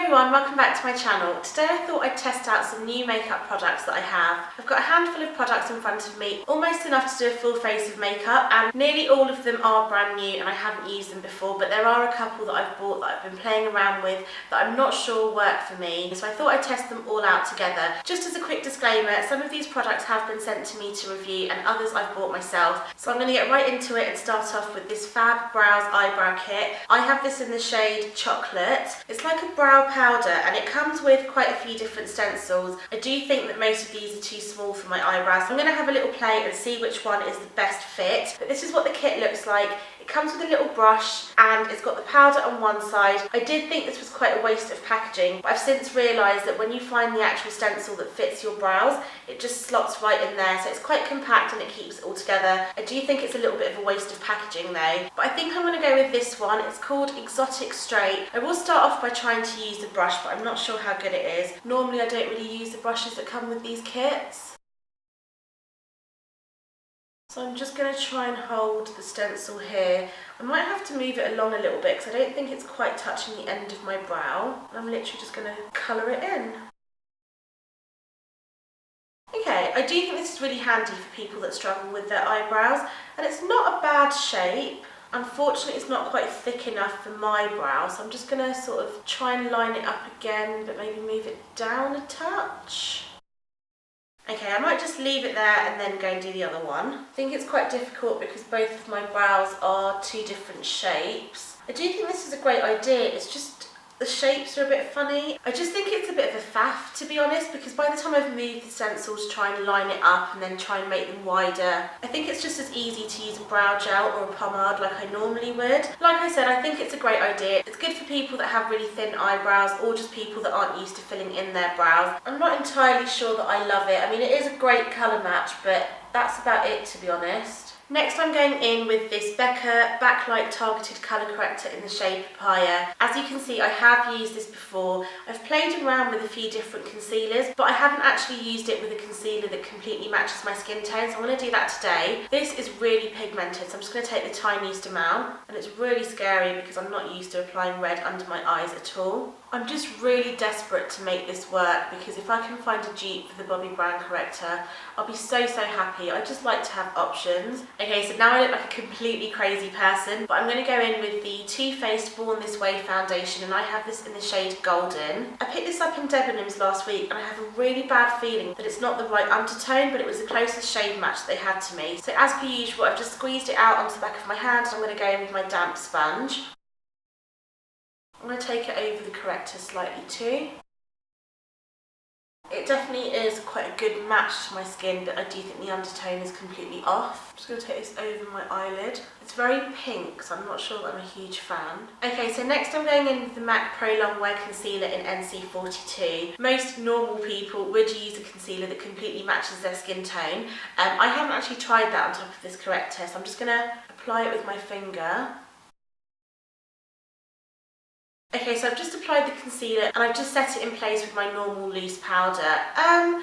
everyone, welcome back to my channel. Today I thought I'd test out some new makeup products that I have. I've got a handful of products in front of me, almost enough to do a full face of makeup, and nearly all of them are brand new and I haven't used them before, but there are a couple that I've bought that I've been playing around with that I'm not sure work for me, so I thought I'd test them all out together. Just as a quick disclaimer, some of these products have been sent to me to review and others I've bought myself, so I'm going to get right into it and start off with this Fab Brows Eyebrow Kit. I have this in the shade Chocolate. It's like a brow powder and it comes with quite a few different stencils. I do think that most of these are too small for my eyebrows, so I'm going to have a little play and see which one is the best fit. But this is what the kit looks like. It comes with a little brush and it's got the powder on one side. I did think this was quite a waste of packaging, but I've since realised that when you find the actual stencil that fits your brows, it just slots right in there, so it's quite compact and it keeps it all together. I do think it's a little bit of a waste of packaging though, but I think I'm going to go with this one. It's called Exotic Straight. I will start off by trying to use the brush, but I'm not sure how good it is. Normally I don't really use the brushes that come with these kits. So I'm just going to try and hold the stencil here. I might have to move it along a little bit because I don't think it's quite touching the end of my brow. I'm literally just going to colour it in. Okay, I do think this is really handy for people that struggle with their eyebrows, and it's not a bad shape. Unfortunately, it's not quite thick enough for my brow, so I'm just going to sort of try and line it up again, but maybe move it down a touch. Okay, I might just leave it there and then go and do the other one. I think it's quite difficult because both of my brows are two different shapes. I do think this is a great idea, it's just the shapes are a bit funny. I just think it's a bit of a faff, to be honest, because by the time I've moved the stencil to try and line it up and then try and make them wider, I think it's just as easy to use a brow gel or a pomade like I normally would. Like I said, I think it's a great idea. It's good for people that have really thin eyebrows or just people that aren't used to filling in their brows. I'm not entirely sure that I love it. I mean, it is a great colour match, but that's about it, to be honest. Next I'm going in with this Becca Backlight Targeted Colour Corrector in the shade Papaya. As you can see, I have used this before. I've played around with a few different concealers, but I haven't actually used it with a concealer that completely matches my skin tone, so I'm going to do that today. This is really pigmented, so I'm just going to take the tiniest amount, and it's really scary because I'm not used to applying red under my eyes at all. I'm just really desperate to make this work because if I can find a dupe for the Bobbi Brown corrector, I'll be so happy. I just like to have options. Okay, so now I look like a completely crazy person, but I'm going to go in with the Too Faced Born This Way foundation, and I have this in the shade Golden. I picked this up in Debenhams last week and I have a really bad feeling that it's not the right undertone, but it was the closest shade match that they had to me. So as per usual, I've just squeezed it out onto the back of my hand and I'm going to go in with my damp sponge. I'm going to take it over the corrector slightly too. It definitely is quite a good match to my skin, but I do think the undertone is completely off. I'm just going to take this over my eyelid. It's very pink, so I'm not sure that I'm a huge fan. Okay, so next I'm going in with the MAC Pro Longwear Concealer in NC42. Most normal people would use a concealer that completely matches their skin tone. I haven't actually tried that on top of this corrector, so I'm just going to apply it with my finger. Okay, so I've just applied the concealer and I've just set it in place with my normal loose powder.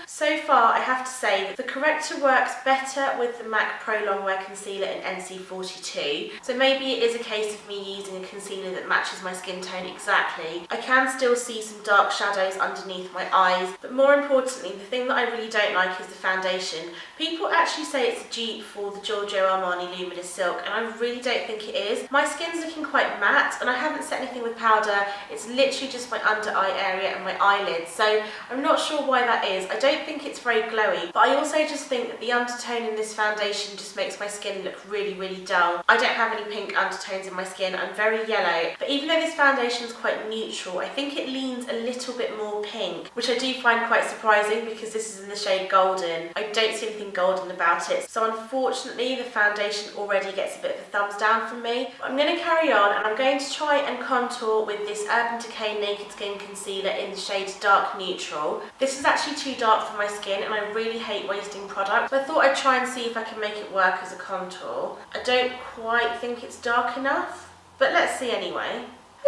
So far I have to say that the corrector works better with the MAC Pro Longwear Concealer in NC42. So maybe it is a case of me using a concealer that matches my skin tone exactly. I can still see some dark shadows underneath my eyes, but more importantly, the thing that I really don't like is the foundation. People actually say it's a dupe for the Giorgio Armani Luminous Silk, and I really don't think it is. My skin's looking quite matte and I haven't set anything with powder. It's literally just my under eye area and my eyelids, so I'm not sure why that is. I don't think it's very glowy, but I also just think that the undertone in this foundation just makes my skin look really dull. I don't have any pink undertones in my skin, I'm very yellow, but even though this foundation is quite neutral, I think it leans a little bit more pink, which I do find quite surprising because this is in the shade Golden. I don't see anything golden about it, so unfortunately the foundation already gets a bit of a thumbs down from me. But I'm going to carry on and I'm going to try and contour with this Urban Decay Naked Skin Concealer in the shade Dark Neutral. This is actually too dark for my skin and I really hate wasting product, so I thought I'd try and see if I can make it work as a contour. I don't quite think it's dark enough, but let's see anyway.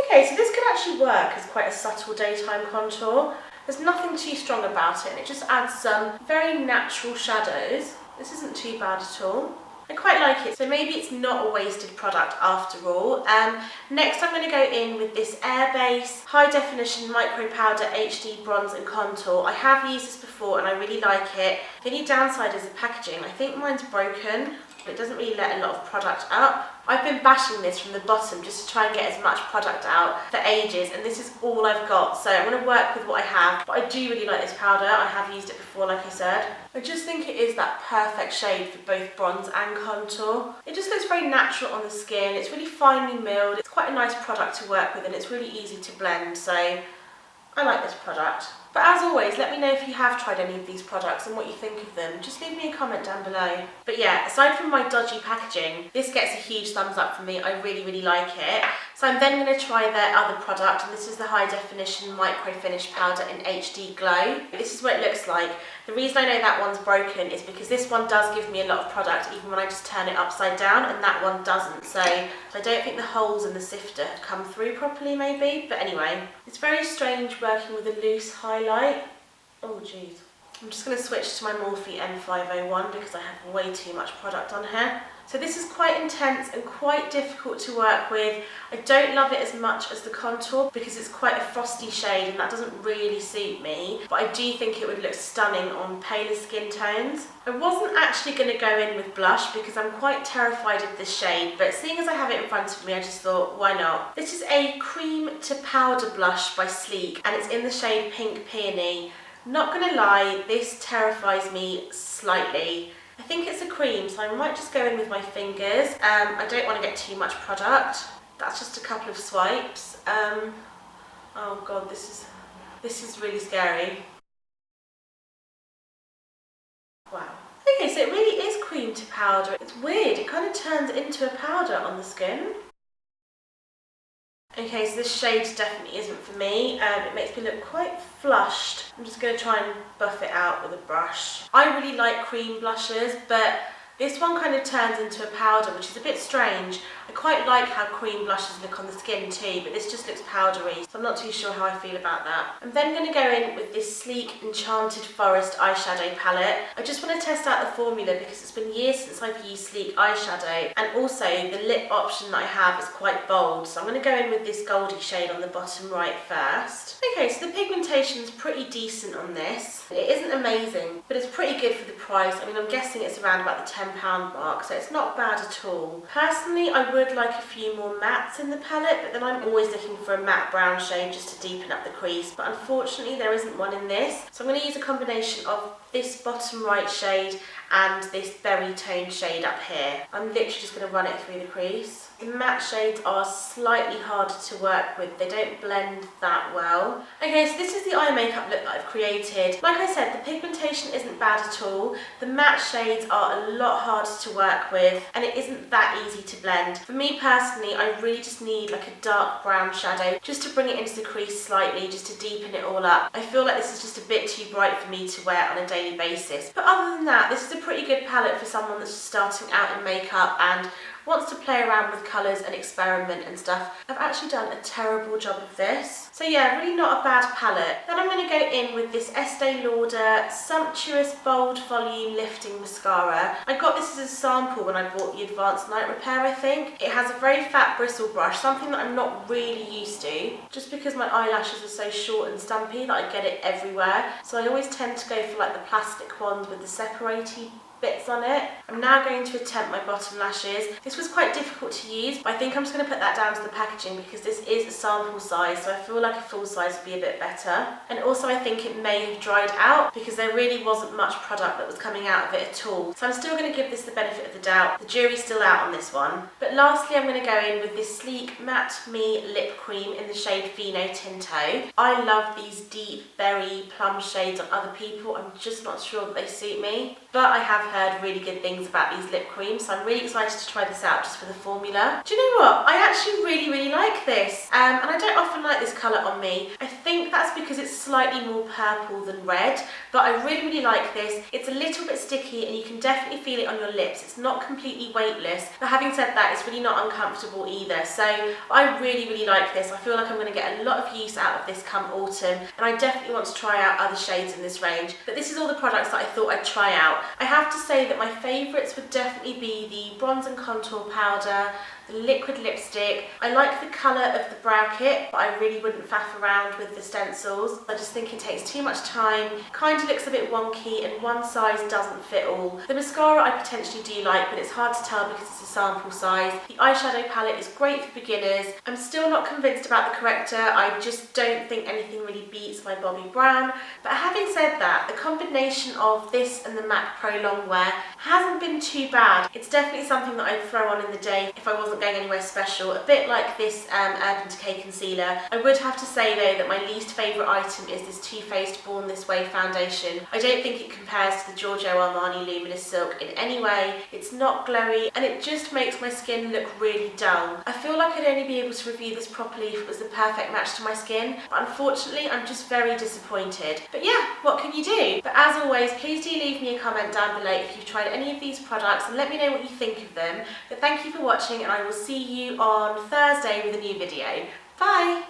Okay, so this could actually work as quite a subtle daytime contour. There's nothing too strong about it and it just adds some very natural shadows. This isn't too bad at all. I quite like it, so maybe it's not a wasted product after all. Next I'm going to go in with this Airbase High Definition Micro Powder HD Bronze and Contour. I have used this before and I really like it. The only downside is the packaging. I think mine's broken. It doesn't really let a lot of product up. I've been bashing this from the bottom just to try and get as much product out for ages, and this is all I've got, so I'm going to work with what I have. But I do really like this powder. I have used it before, like I said. I just think it is that perfect shade for both bronze and contour. It just looks very natural on the skin. It's really finely milled. It's quite a nice product to work with and it's really easy to blend, so I like this product. But as always, let me know if you have tried any of these products and what you think of them. Just leave me a comment down below. But yeah, aside from my dodgy packaging, this gets a huge thumbs up from me. I really, really like it. So I'm then going to try their other product, and this is the High Definition Micro Finish Powder in HD Glow. This is what it looks like. The reason I know that one's broken is because this one does give me a lot of product even when I just turn it upside down, and that one doesn't. So I don't think the holes in the sifter have come through properly maybe. But anyway, it's very strange working with a loose highlight. Oh geez. I'm just going to switch to my Morphe M501 because I have way too much product on here. So this is quite intense and quite difficult to work with. I don't love it as much as the contour because it's quite a frosty shade and that doesn't really suit me, but I do think it would look stunning on paler skin tones. I wasn't actually going to go in with blush because I'm quite terrified of this shade, but seeing as I have it in front of me, I just thought, why not? This is a cream to powder blush by Sleek and it's in the shade Pink Peony. Not gonna lie, this terrifies me slightly. I think it's a cream, so I might just go in with my fingers. I don't want to get too much product. That's just a couple of swipes. Oh god, this is really scary. Wow. Okay, so it really is cream to powder. It's weird, it kind of turns into a powder on the skin. Okay, so this shade definitely isn't for me. It makes me look quite flushed. I'm just going to try and buff it out with a brush. I really like cream blushes, but this one kind of turns into a powder, which is a bit strange. I quite like how cream blushes look on the skin too, but this just looks powdery, so I'm not too sure how I feel about that. I'm then going to go in with this Sleek Enchanted Forest eyeshadow palette. I just want to test out the formula because it's been years since I've used Sleek eyeshadow, and also the lip option that I have is quite bold, so I'm going to go in with this goldy shade on the bottom right first. Okay, so the pigmentation is pretty decent on this. It isn't amazing, but it's pretty good for the price. I mean, I'm guessing it's around about the £10 mark, so it's not bad at all. Personally, I would like a few more mattes in the palette, but then I'm always looking for a matte brown shade just to deepen up the crease, but unfortunately there isn't one in this. So I'm going to use a combination of this bottom right shade and this berry toned shade up here. I'm literally just going to run it through the crease. The matte shades are slightly harder to work with, they don't blend that well. Okay, so this is the eye makeup look that I've created. Like I said, the pigmentation isn't bad at all. The matte shades are a lot harder to work with and it isn't that easy to blend. For me personally, I really just need like a dark brown shadow just to bring it into the crease slightly, just to deepen it all up. I feel like this is just a bit too bright for me to wear on a daily basis. But other than that, this is a pretty good palette for someone that's starting out in makeup and wants to play around with colours and experiment and stuff. I've actually done a terrible job of this. So yeah, really not a bad palette. Then I'm going to go in with this Estee Lauder Sumptuous Bold Volume Lifting Mascara. I got this as a sample when I bought the Advanced Night Repair, I think. It has a very fat bristle brush, something that I'm not really used to, just because my eyelashes are so short and stumpy that I get it everywhere. So I always tend to go for like the plastic ones with the separated bits on it. I'm now going to attempt my bottom lashes. This was quite difficult to use, but I think I'm just going to put that down to the packaging because this is a sample size, so I feel like a full size would be a bit better. And also I think it may have dried out because there really wasn't much product that was coming out of it at all. So I'm still going to give this the benefit of the doubt. The jury's still out on this one. But lastly, I'm going to go in with this Sleek Matte Me Lip Cream in the shade Fino Tinto. I love these deep berry plum shades on other people. I'm just not sure that they suit me, but I have heard really good things about these lip creams, so I'm really excited to try this out just for the formula. Do you know what? I actually really like this, and I don't often like this colour on me. I think that's because it's slightly more purple than red, but I really like this. It's a little bit sticky and you can definitely feel it on your lips. It's not completely weightless, but having said that, it's really not uncomfortable either. So I really like this. I feel like I'm going to get a lot of use out of this come autumn, and I definitely want to try out other shades in this range. But this is all the products that I thought I'd try out. I have to say that my favourites would definitely be the bronze and contour powder, the liquid lipstick. I like the colour of the brow kit, but I really wouldn't faff around with the stencils. I just think it takes too much time, kind of looks a bit wonky, and one size doesn't fit all. The mascara I potentially do like, but it's hard to tell because it's a sample size. The eyeshadow palette is great for beginners. I'm still not convinced about the corrector. I just don't think anything really beats my Bobbi Brown. But having said that, the combination of this and the MAC Pro Longwear hasn't been too bad. It's definitely something that I'd throw on in the day if I wasn't going anywhere special, a bit like this Urban Decay concealer. I would have to say though that my least favourite item is this Too Faced Born This Way foundation. I don't think it compares to the Giorgio Armani Luminous Silk in any way. It's not glowy and it just makes my skin look really dull. I feel like I'd only be able to review this properly if it was the perfect match to my skin, but unfortunately I'm just very disappointed. But yeah, what can you do? But as always, please do leave me a comment down below if you've tried any of these products and let me know what you think of them. But thank you for watching and I will see you on Thursday with a new video. Bye!